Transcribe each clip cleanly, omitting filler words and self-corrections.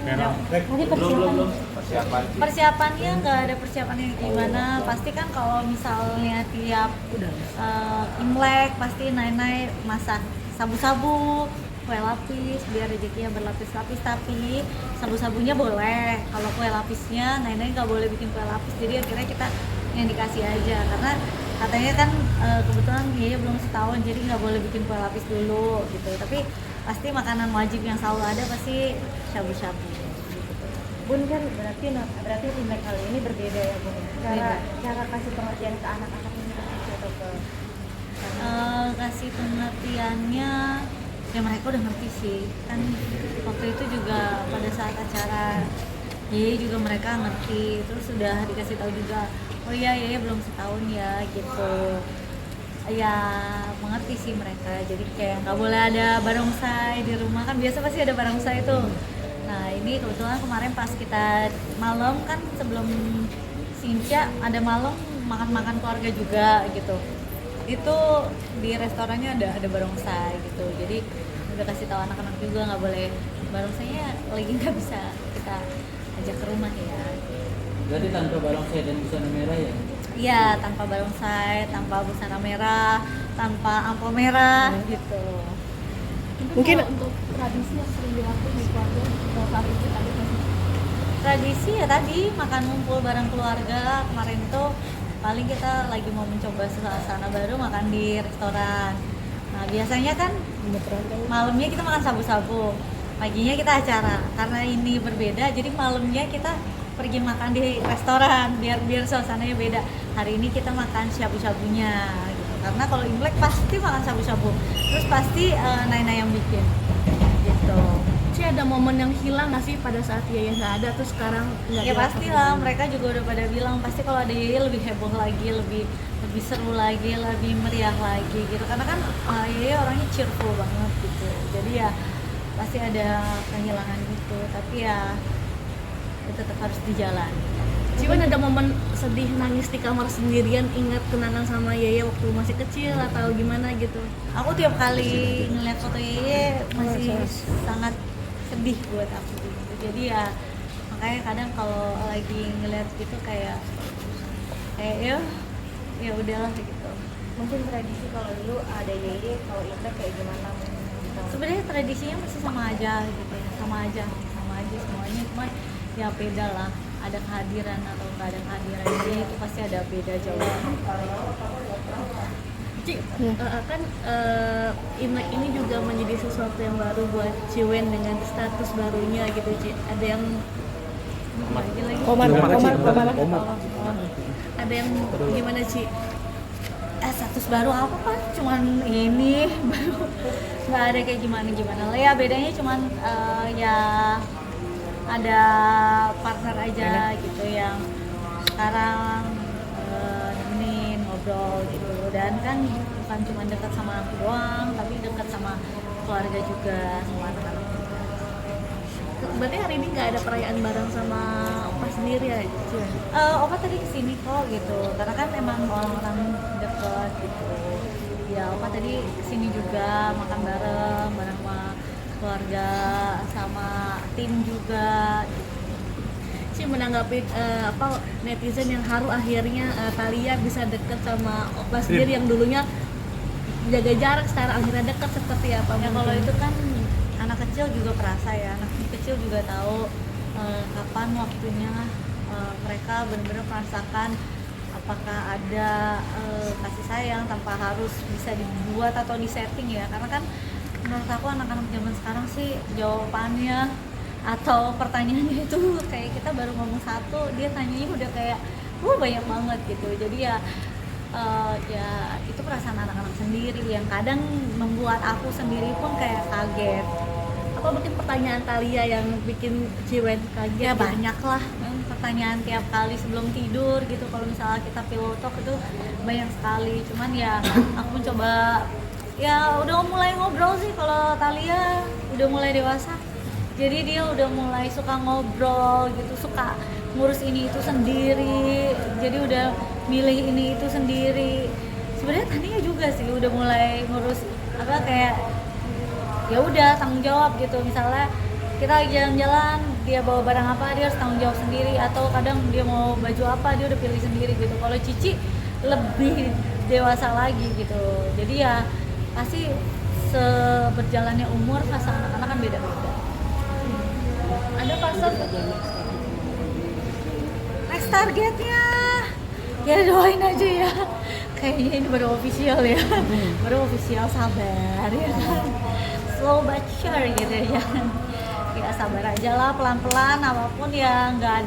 Merah. Nanti belum Persiapannya nggak ada persiapan yang gimana. Pasti kan kalau misalnya tiap Imlek pasti Nai masak sabu-sabu, kue lapis biar rezekinya berlapis-lapis. Tapi sabu-sabunya boleh, kalau kue lapisnya Nai nggak boleh bikin kue lapis. Jadi akhirnya kita yang dikasih aja, karena katanya kan kebetulan dia belum setahun, jadi nggak boleh bikin kue lapis dulu gitu. Tapi pasti makanan wajib yang selalu ada pasti shabu-shabu. Bun, kan berarti Imlek kali ini berbeda ya Bun. Cara kasih pengertian ke anak-anak ini atau ke kasih pengertiannya ya mereka udah ngerti sih kan. Waktu itu juga pada saat acara Yeye juga mereka ngerti, terus sudah dikasih tahu juga, oh iya Yeye belum setahun ya gitu ya, mengerti sih mereka. Jadi kayak nggak boleh ada barongsai di rumah, kan biasa pasti ada barongsai tuh. Nah ini kebetulan kemarin pas kita malam kan sebelum Sinca ada malam makan-makan keluarga juga gitu, itu di restorannya ada barongsai gitu. Jadi udah kasih tahu anak-anak juga nggak boleh barongsainya lagi nggak bisa kita ajak ke rumah ya. Berarti tanpa barongsai dan busana merah ya? Iya, tanpa barongsai, tanpa busana merah, tanpa ampo merah gitu. mungkin untuk tradisi yang sering dilakukan di keluarga saat itu tadi masih Tradisi ya tadi makan ngumpul bareng keluarga. Kemarin tuh paling kita lagi mau mencoba suasana baru makan di restoran. Nah biasanya kan malamnya kita makan sabu-sabu, paginya kita acara. Karena ini berbeda, jadi malamnya kita pergi makan di restoran biar suasananya beda. Hari ini kita makan shabu-shabunya gitu. Karena kalau Imlek pasti makan shabu-shabu, terus pasti Naina yang bikin gitu. sih ada momen yang hilang nggak sih pada saat Yaya nggak ada terus sekarang nggak Ya dilakukan pastilah, lagi? mereka juga udah pada bilang pasti kalau ada Yeye lebih heboh lagi, lebih seru lagi, lebih meriah lagi gitu. Karena kan Yeye orangnya cheerful banget gitu. Jadi ya pasti ada kehilangan gitu, tapi ya tetap harus dijalani. Cuman ada momen sedih nangis di kamar sendirian ingat kenangan sama Yaya waktu masih kecil atau gimana gitu? Aku tiap kali ngeliat foto Yeye masih sangat sedih buat aku gitu. Jadi ya makanya kadang kalau lagi ngeliat gitu kayak ya udahlah gitu. Mungkin tradisi kalau dulu ada Yaya, kalau Imlek kayak gimana? Sebenarnya tradisinya masih sama aja gitu ya, sama aja semuanya, cuma ya beda lah, ada kehadiran atau nggak ada kehadiran dia itu pasti ada beda jauh. Ci, kan Imlek ini juga menjadi sesuatu yang baru buat Ciwen dengan status barunya gitu Ci. Ada yang Lagi ada yang gimana Ci? status baru apa kan, cuman ini baru, nggak ada kayak gimana lah ya. Bedanya cuman ya ada partner aja gitu yang sekarang nemenin ngobrol gitu. Dan kan bukan cuma dekat sama aku doang, tapi dekat sama keluarga juga, sama anak-anak juga. Berarti hari ini nggak ada perayaan bareng sama Opa sendiri ya Ci? Opa tadi kesini kok gitu, karena kan emang orang-orang deket gitu. Ya Opa tadi kesini juga makan bareng sama keluarga, sama tim juga. Ci menanggapi netizen yang haru akhirnya Thalia bisa deket sama Opa sendiri yang dulunya jaga jarak, sekarang akhirnya deket, seperti apa? Ya kalau mungkin? itu kan anak kecil juga perasa ya, anak kecil juga tahu kapan waktunya mereka benar-benar merasakan apakah ada kasih sayang tanpa harus bisa dibuat atau disetting ya. Karena kan menurut aku anak-anak zaman sekarang sih jawabannya atau pertanyaannya itu kayak kita baru ngomong satu, dia tanyanya udah kayak banyak banget gitu. Jadi ya ya itu perasaan anak-anak sendiri yang kadang membuat aku sendiri pun kayak kaget. Apa mungkin pertanyaan Thalia yang bikin Ciwen kaget? Ya gitu? banyak lah pertanyaan tiap kali sebelum tidur gitu. Kalau misalnya kita pillow talk itu banyak sekali. Cuman ya aku mencoba, ya udah mulai ngobrol sih kalau Thalia udah mulai dewasa. Jadi dia udah mulai suka ngobrol gitu, suka ngurus ini itu sendiri. Jadi udah milih ini itu sendiri. Sebenarnya Tania juga sih udah mulai ngurus kayak ya udah tanggung jawab gitu. Misalnya kita lagi jalan-jalan, dia bawa barang apa dia harus tanggung jawab sendiri, atau kadang dia mau baju apa dia udah pilih sendiri gitu. Kalau Cici lebih dewasa lagi gitu, jadi ya pasti seberjalannya umur fase anak-anak kan beda-beda. Ada fase Next targetnya ya doain aja ya, kayaknya ini baru official ya, baru official, sabar ya kan, slow but sure gitu ya, ya sabar aja lah, pelan-pelan, apapun ya nggak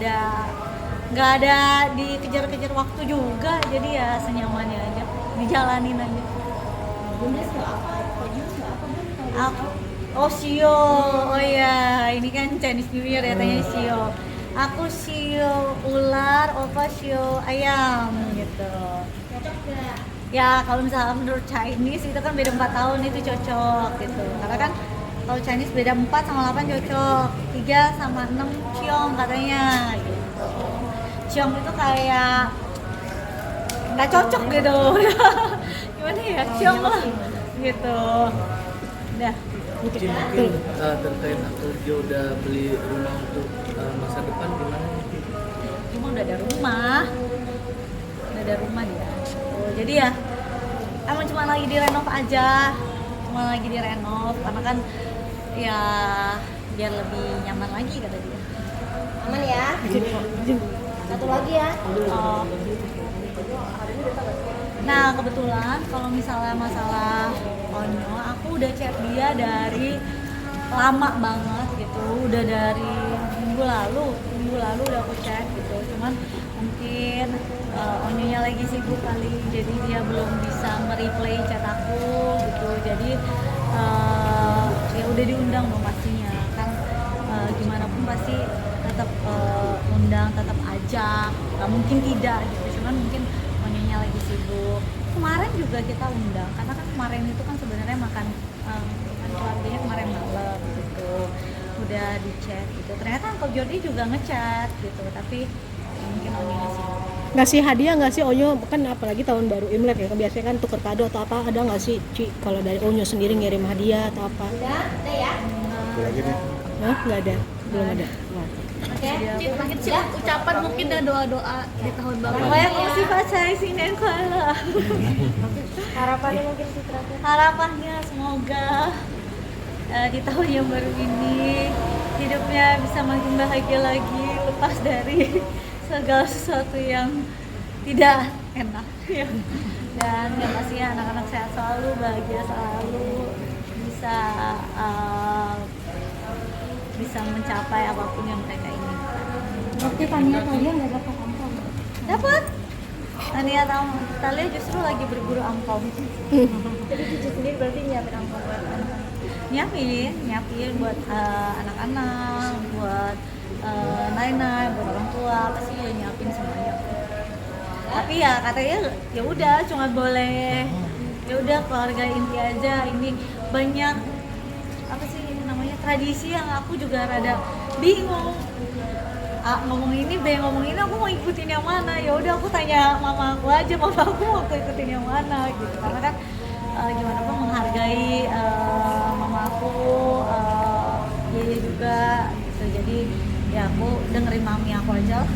ada dikejar-kejar waktu juga, jadi ya senyamannya aja, dijalanin aja. Bunda apa? Aku shio, oh ya ini kan Chinese New Year ya, tanya shio. Aku shio ular, opa shio ayam gitu. Cocok nggak? Ya kalau misalnya menurut Chinese itu kan beda 4 tahun itu cocok gitu. Karena kan kalau Chinese beda 4 sama 8 cocok, 3 sama 6 ciong katanya gitu. Ciong itu kayak nggak cocok gitu. Gimana ya, ciong lah gitu. Udah. Mungkin terkait aku dia udah beli rumah untuk masa depan gimana nih? Cuma udah ada rumah dia. Oh, jadi ya emang cuma lagi direnov aja, karena kan ya biar lebih nyaman lagi kata dia. Aman ya? Satu lagi ya? Oh. Nah kebetulan kalau misalnya masalah Onyo, aku udah chat dia dari lama banget gitu, udah dari minggu lalu udah aku chat gitu, cuman mungkin Onyonya lagi sibuk kali, jadi dia belum bisa mereplay chat aku gitu, jadi ya udah diundang dong pastinya kan, gimana pun pasti tetap undang, tetap ajak, nggak mungkin tidak gitu, cuman mungkin Onyonya lagi sibuk. Kemarin juga kita undang, karena kan kemarin itu kan sebenarnya makan keluarganya kemarin malam gitu, udah di chat gitu, ternyata Uncle Jordi juga ngechat gitu, tapi mungkin Onyonya sibuk. Ngasih hadiah nggak sih Onyo, kan apalagi tahun baru Imlek ya, biasanya kan tuker kado atau apa, ada nggak sih Ci kalau dari Onyo sendiri ngirim hadiah atau apa? Udah ya? Hah? Nggak ada, belum ada. Wah. Oke, Cip, terakhir Cip, ucapan mungkin dan doa-doa di tahun baru. Pokoknya kasih pacar sini kuala. Harapannya mungkin Cip terakhir. Harapannya semoga di tahun yang baru ini hidupnya bisa makin bahagia lagi, lepas dari segala sesuatu yang tidak enak ya. Dan yang pasti anak-anak sehat selalu, bahagia selalu, bisa mencapai apapun yang mereka inginkan. Berarti Tania nggak dapat angpau. Dapat. Talia justru lagi berburu angpau. Jadi Cici sendiri berarti nyiapin angpau buat anak-anak. Nyiapin buat anak-anak, buat Naina, buat orang tua, pasti ya nyiapin semuanya. Tapi ya katanya ya udah cuma boleh, ya udah keluarga inti aja. Ini banyak apa sih namanya tradisi yang aku juga rada bingung. Ngomong ini, ngomong ini, aku mau ikutin yang mana? Ya udah aku tanya mama aku aja, mama aku mau ikutin yang mana gitu. Karena kan gimana pun menghargai mama aku, Yeye juga gitu. Jadi ya aku dengerin mami aku aja lah.